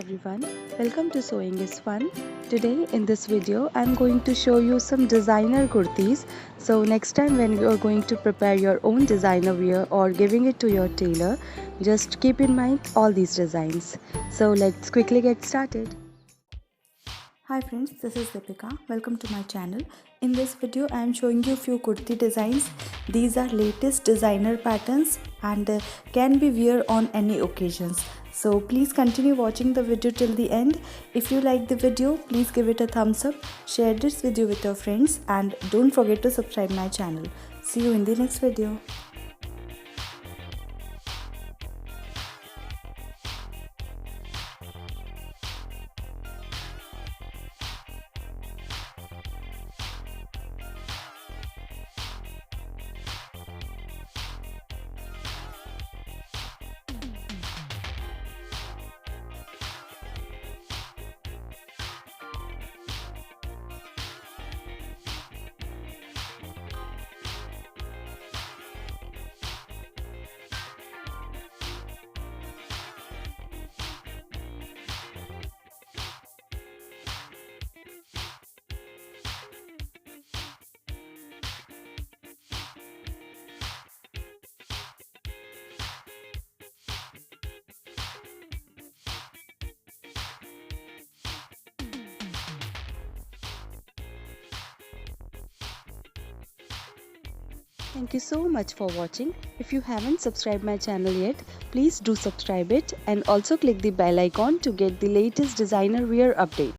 everyone, welcome to Sewing is Fun. Today in this video I am going to show you some designer kurtis. So next time when you are going to prepare your own designer wear or giving it to your tailor, just keep in mind all these designs. So let's quickly get started. Hi friends, this is Deepika. Welcome to my channel. In this video I am showing you few kurti designs. These are latest designer patterns and can be wear on any occasions. So please continue watching the video till the end. If you like the video, please give it a thumbs up, share this video with your friends and don't forget to subscribe my channel. See you in the next video. Thank you so much for watching. If you haven't subscribed my channel yet, please do subscribe it and also click the bell icon to get the latest designer wear update.